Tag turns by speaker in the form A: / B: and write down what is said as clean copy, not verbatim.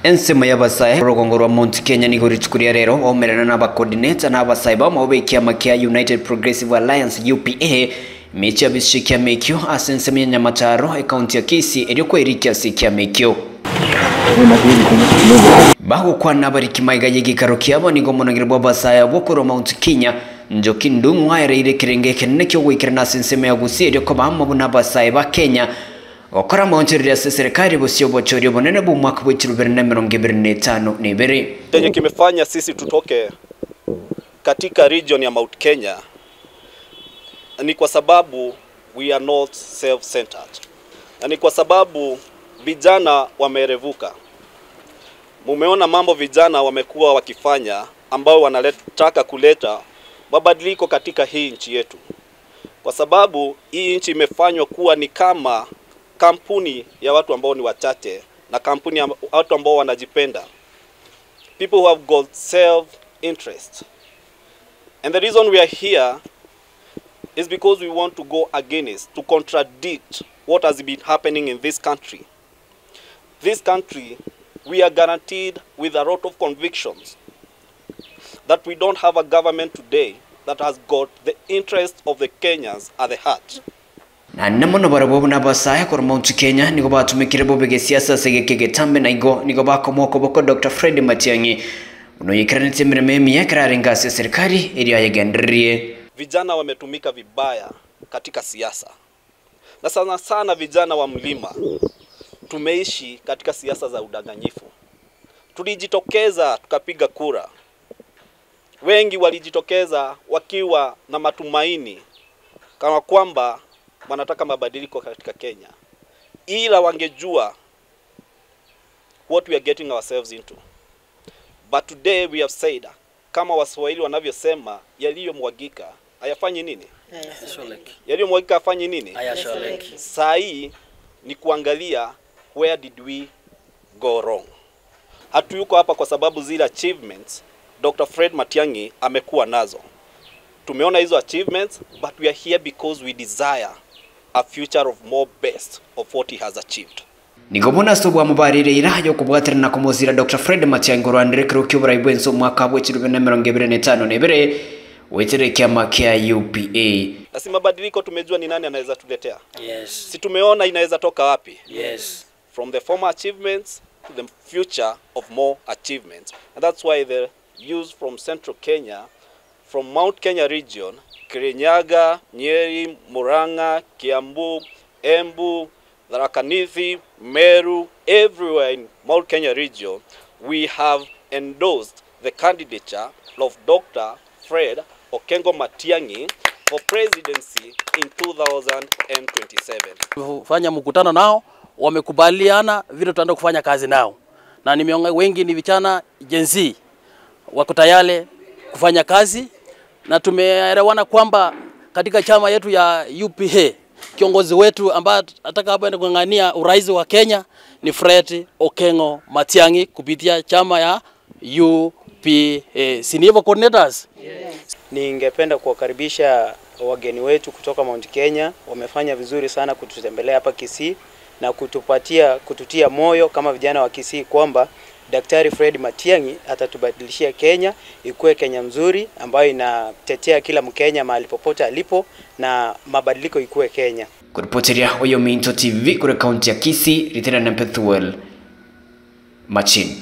A: Ensema y'abasaye rugongo rwa Mount Kenya ni gurichukuria rero omerana n'abacoordinator n'abasaye bamwe kiama kya United Progressive Alliance UPA mecha bishikia mekyo asensema Nyamataro akaunti ya Kisii eriko erikia sikia mekyo baho kwa nabariki maiga yigikaro kyabo ni gomonagirwa abasaye bokoro Mount Kenya njoki ndumwe waire kirenge kenene kyo gwikirana asensema ya Gusii eriko bamwe n'abasaye ba Kenya okora monjeri ya serikali busio bochori bonene bu mwaka wa 2025 ni bere
B: chenye kimefanya sisi tutoke katika region ya Mount Kenya ni kwa sababu we are not self-centered. Na ni kwa sababu vijana wamerevuka. Mumeona mambo vijana wamekuwa wakifanya ambao wanataka kuleta mabadiliko katika hii nchi yetu. Kwa sababu hii nchi imefanywa kuwa ni kama kampuni ya watu ambao ni wachache na kampuni ya watu ambao wanajipenda. People who have got self-interest. And the reason we are here is because we want to go against, to contradict what has been happening in this country. This country, we are guaranteed with a lot of convictions that we don't have a government today that has got the interest of the Kenyans at the heart.
A: Na namono barabobu na basaya kwa Mount Kenya niko batumikire bobege siasa segekege tambe na igo niko bakomoko boko Dr. Fred Matiang'i unoyikirana temere memi yakrarenga serikali area yagendrie.
B: Vijana wametumika vibaya katika siasa. Na sana sana vijana wa mlima tumeishi katika siasa za udanganyifu. Tulijitokeza tukapiga kura. Wengi walijitokeza wakiwa na matumaini kama kwamba wanataka mabadiliko katika Kenya. Ila wangejua what we are getting ourselves into. But today we have said, kama Waswahili wanavyosema, yaliyomwagika hayafanyi nini? Yaliyomwagika hafanyi nini? Saa hii ni kuangalia where did we go wrong. Hatuyuko hapa kwa sababu zile achievements Dr. Fred Matiang'i amekuwa nazo. Tumeona hizo achievements, but we are here because we desire a future of more best of what he has achieved.
A: Nigomona sobo amubarire irayo kubwatira na kumuzira Dr. Fred Matiang'i rwandire kirukyo burayibwenso mwaka wa 2025 nebere wetere kiama kya UPA.
B: Basi mabadiliko tumejua ni nani anaweza tuletea.
C: Yes.
B: Si tumeona inaweza toka wapi?
C: Yes.
B: From the former achievements to the future of more achievements. And that's why the views from Central Kenya, from Mount Kenya region, Kirinyaga, Nyeri, Murang'a, Kiambu, Embu, Tharaka Nithi, Meru, everywhere in Mount Kenya region, we have endorsed the candidature of Dr. Fred Okengo Matiang'i for presidency in 2027.
C: Fanya mkutano nao, wamekubaliana vile tutaenda kufanya kazi nao. Na nimeona wengi ni vijana Gen Z wako tayari kufanya kazi, na tumeelewana kwamba katika chama yetu ya UPA kiongozi wetu ambaye ataka hapa kung'ang'ania urais wa Kenya ni Fred Okengo Matiang'i kupitia chama ya UPA. Si ndivyo coordinators?
D: Yes. Ningependa kuwakaribisha wageni wetu kutoka Mount Kenya. Wamefanya vizuri sana kututembelea hapa Kisii na kututia moyo kama vijana wa Kisii kwamba Daktari Fred Matiang'i atatubadilishia Kenya ikuwe Kenya mzuri ambayo inatetea kila Mkenya mahali popote alipo na mabadiliko ikuwe Kenya.
A: Kuripoteria Oyo Minto TV kure kaunti ya Kisii, Ritera na Pethuel Machin.